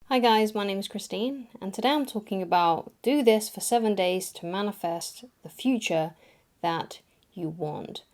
Hi guys, my name is Christine, and today I'm talking about do this for 7 days to manifest the future that you want.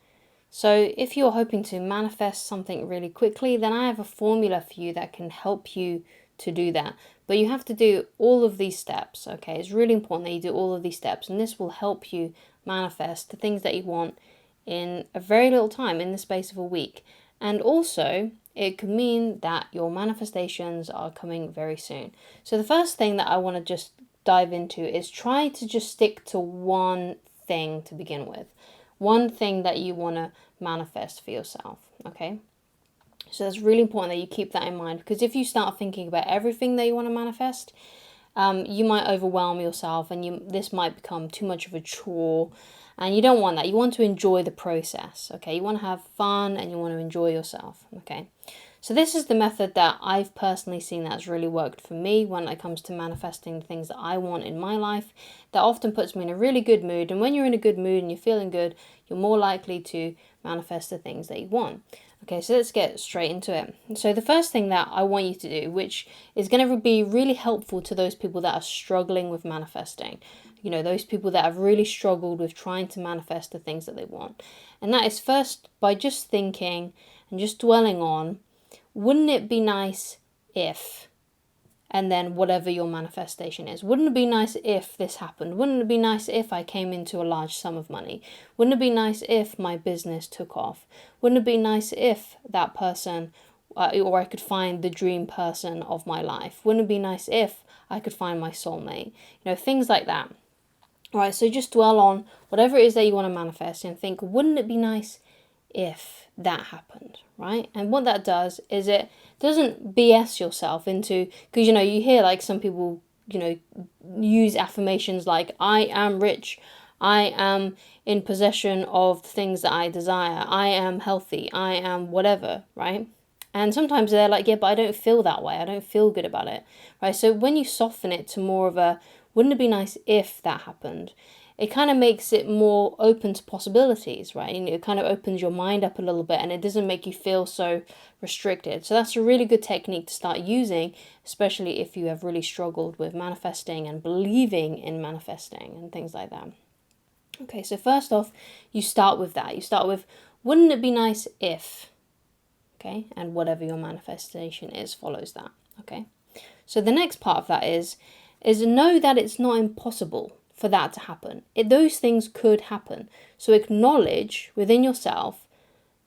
So, if you're hoping to manifest something really quickly, then I have a formula for you that can help you to do that. But you have to do all of these steps, okay? It's really important that you do all of these steps, and this will help you manifest the things that you want in a very little time, in the space of a week. And also, it could mean that your manifestations are coming very soon. So, the first thing that I want to just dive into is try to just stick to one thing to begin with. One thing that you want to manifest for yourself, okay? So, that's really important that you keep that in mind, because if you start thinking about everything that you want to manifest, you might overwhelm yourself, and this might become too much of a chore, and you don't want that. You want to enjoy the process, okay? You want to have fun and you want to enjoy yourself, okay? So this is the method that I've personally seen that has really worked for me when it comes to manifesting the things that I want in my life. That often puts me in a really good mood, and when you're in a good mood and you're feeling good, you're more likely to manifest the things that you want. Okay, so let's get straight into it. So the first thing that I want you to do, which is going to be really helpful to those people that are struggling with manifesting, those people that have really struggled with trying to manifest the things that they want. And that is first by just thinking and just dwelling on, wouldn't it be nice if, and then whatever your manifestation is. Wouldn't it be nice if this happened? Wouldn't it be nice if I came into a large sum of money? Wouldn't it be nice if my business took off? Wouldn't it be nice if that person, or I could find the dream person of my life? Wouldn't it be nice if I could find my soulmate? Things like that. All right, so just dwell on whatever it is that you want to manifest and think, wouldn't it be nice if that happened, right? And what that does is it doesn't BS yourself into, because you hear like some people use affirmations like, I am rich, I am in possession of things that I desire, I am healthy, I am whatever, right? And sometimes they're like, yeah, but I don't feel that way, I don't feel good about it, right? So when you soften it to more of a, wouldn't it be nice if that happened, it kind of makes it more open to possibilities, right? And it kind of opens your mind up a little bit, and it doesn't make you feel so restricted. So that's a really good technique to start using, especially if you have really struggled with manifesting and believing in manifesting and things like that. Okay, so first off, you start with that. You start with, wouldn't it be nice if, okay? And whatever your manifestation is follows that, okay? So the next part of that is know that it's not impossible for that to happen. Those things could happen. So acknowledge within yourself,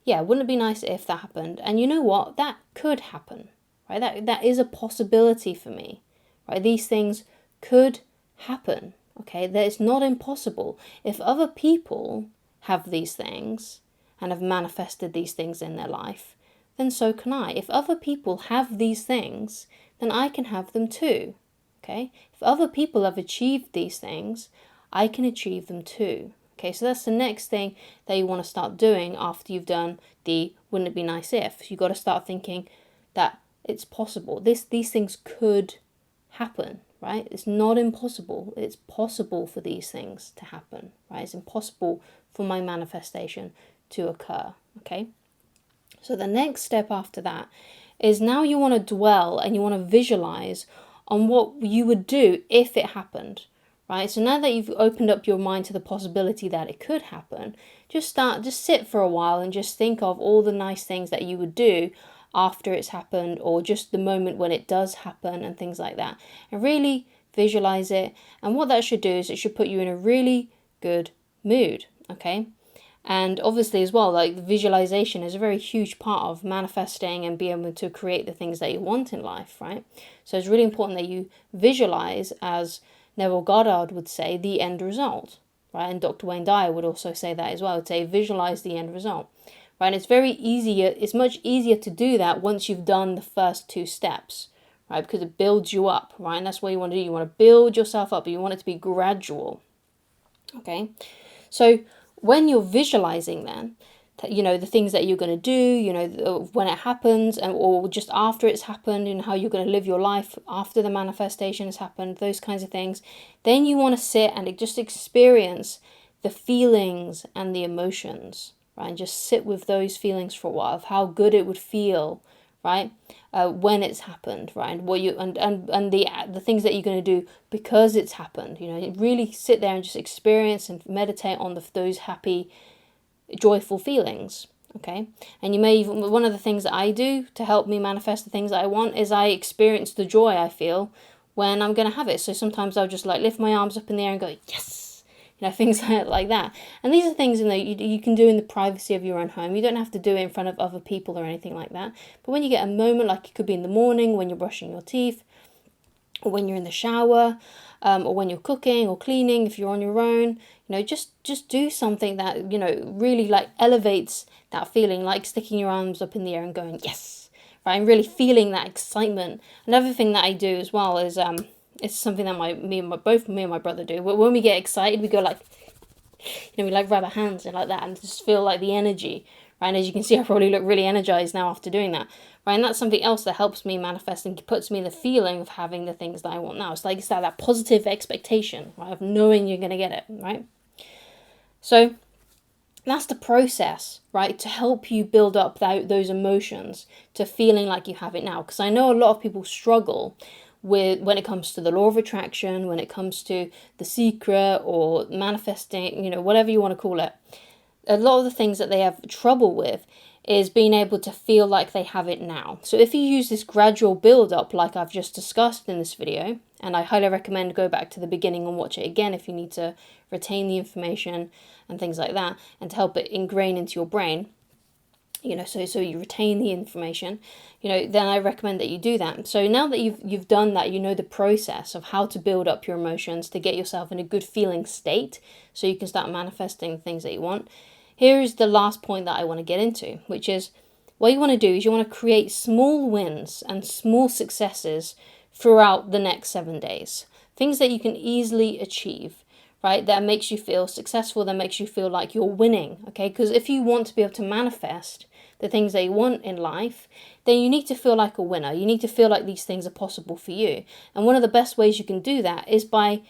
yeah, wouldn't it be nice if that happened? And you know what? That could happen, right? That is a possibility for me, right? These things could happen, okay? That it's not impossible. If other people have these things and have manifested these things in their life, then so can I. If other people have these things, then I can have them too. Okay? If other people have achieved these things, I can achieve them too. Okay, so that's the next thing that you want to start doing after you've done the wouldn't it be nice if. You've got to start thinking that it's possible. These things could happen, right? It's not impossible. It's possible for these things to happen, right? It's impossible for my manifestation to occur, okay? So the next step after that is now you want to dwell and you want to visualize on what you would do if it happened, right? So now that you've opened up your mind to the possibility that it could happen, just sit for a while and just think of all the nice things that you would do after it's happened, or just the moment when it does happen and things like that. And really visualize it. And what that should do is it should put you in a really good mood, okay? And obviously as well, like, the visualization is a very huge part of manifesting and being able to create the things that you want in life, right? So it's really important that you visualize, as Neville Goddard would say, the end result, right? And Dr. Wayne Dyer would also say that as well. Would say visualize the end result, right? And it's much easier to do that once you've done the first two steps, right? Because it builds you up, right? And that's what you want to do. You want to build yourself up, but you want it to be gradual, okay? So when you're visualizing then, the things that you're going to do, when it happens, or just after it's happened, and how you're going to live your life after the manifestation has happened, those kinds of things, then you want to sit and just experience the feelings and the emotions, right? And just sit with those feelings for a while, of how good it would feel, right? When it's happened, right? What you and the things that you're going to do because it's happened. You know, really sit there and just experience and meditate on those happy, joyful feelings. Okay, and you may even, one of the things that I do to help me manifest the things that I want is I experience the joy I feel when I'm going to have it. So sometimes I'll just like lift my arms up in the air and go, yes, you know, things like that. And these are things, you know, you can do in the privacy of your own home. You don't have to do it in front of other people or anything like that. But when you get a moment, like it could be in the morning when you're brushing your teeth, or when you're in the shower, or when you're cooking or cleaning, if you're on your own, you know, just do something that, you know, really like elevates that feeling, like sticking your arms up in the air and going, yes, right, and really feeling that excitement. Another thing that I do as well is, it's something that both me and my brother do. When we get excited, we go like, you know, we like rub our hands and like that and just feel like the energy, right? And as you can see, I probably look really energized now after doing that, right? And that's something else that helps me manifest and puts me in the feeling of having the things that I want now. It's like it's that positive expectation, right, of knowing you're going to get it, right? So that's the process, right, to help you build up those emotions to feeling like you have it now. Because I know a lot of people struggle with when it comes to the law of attraction, when it comes to The Secret or manifesting, you know, whatever you want to call it. A lot of the things that they have trouble with is being able to feel like they have it now. So if you use this gradual build up like I've just discussed in this video, and I highly recommend go back to the beginning and watch it again if you need to retain the information and things like that, and to help it ingrain into your brain, you know, so you retain the information, you know, then I recommend that you do that. So now that you've done that, you know the process of how to build up your emotions to get yourself in a good feeling state so you can start manifesting things that you want. Here is the last point that I want to get into, which is what you want to do is you want to create small wins and small successes throughout the next 7 days. Things that you can easily achieve, right? That makes you feel successful, that makes you feel like you're winning, okay? Because if you want to be able to manifest the things that you want in life, then you need to feel like a winner. You need to feel like these things are possible for you. And one of the best ways you can do that is by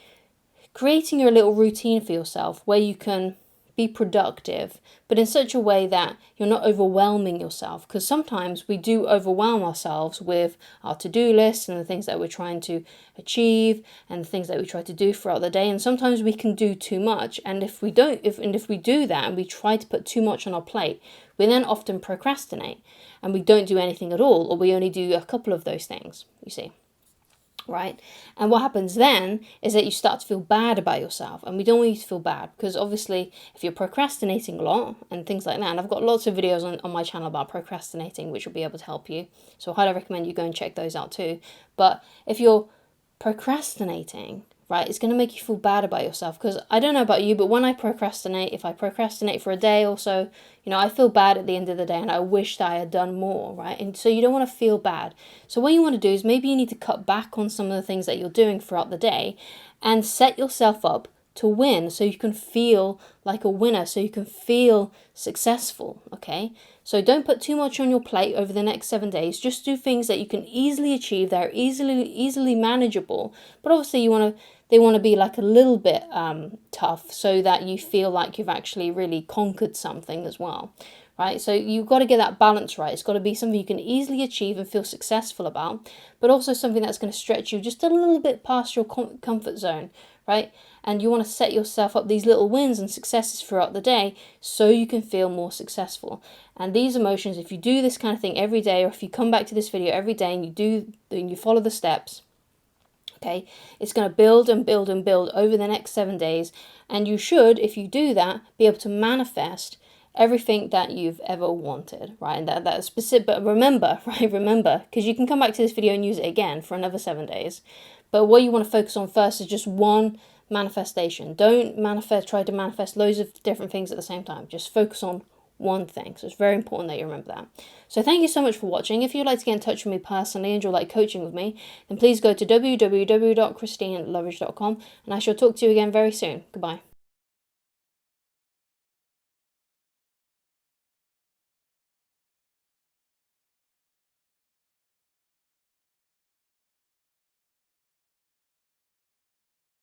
creating your little routine for yourself where you can be productive, but in such a way that you're not overwhelming yourself. Because sometimes we do overwhelm ourselves with our to-do lists and the things that we're trying to achieve and the things that we try to do throughout the day. And sometimes we can do too much. And if we do that and we try to put too much on our plate, we then often procrastinate and we don't do anything at all, or we only do a couple of those things, you see. Right? And what happens then is that you start to feel bad about yourself, and we don't want you to feel bad, because obviously if you're procrastinating a lot and things like that, and I've got lots of videos on my channel about procrastinating which will be able to help you, so I highly recommend you go and check those out too. But if you're procrastinating, right, it's going to make you feel bad about yourself, because I don't know about you, but when I procrastinate, if I procrastinate for a day or so, you know, I feel bad at the end of the day and I wish that I had done more, right? And so you don't want to feel bad. So what you want to do is maybe you need to cut back on some of the things that you're doing throughout the day and set yourself up to win, so you can feel like a winner, so you can feel successful, okay? So don't put too much on your plate over the next 7 days. Just do things that you can easily achieve, that are easily manageable, but obviously they want to be like a little bit tough, so that you feel like you've actually really conquered something as well, right? So you've got to get that balance right. It's got to be something you can easily achieve and feel successful about, but also something that's going to stretch you just a little bit past your comfort zone, right? And you want to set yourself up these little wins and successes throughout the day so you can feel more successful. And these emotions, if you do this kind of thing every day, or if you come back to this video every day and you follow the steps, okay, it's going to build and build and build over the next 7 days. And you should, if you do that, be able to manifest everything that you've ever wanted, right? And that's specific, but remember, right? Remember, because you can come back to this video and use it again for another 7 days. But what you want to focus on first is just one manifestation. Don't try to manifest loads of different things at the same time. Just focus on one thing. So it's very important that you remember that. So thank you so much for watching. If you'd like to get in touch with me personally and you'd like coaching with me, then please go to www.christineloveridge.com, and I shall talk to you again very soon. Goodbye.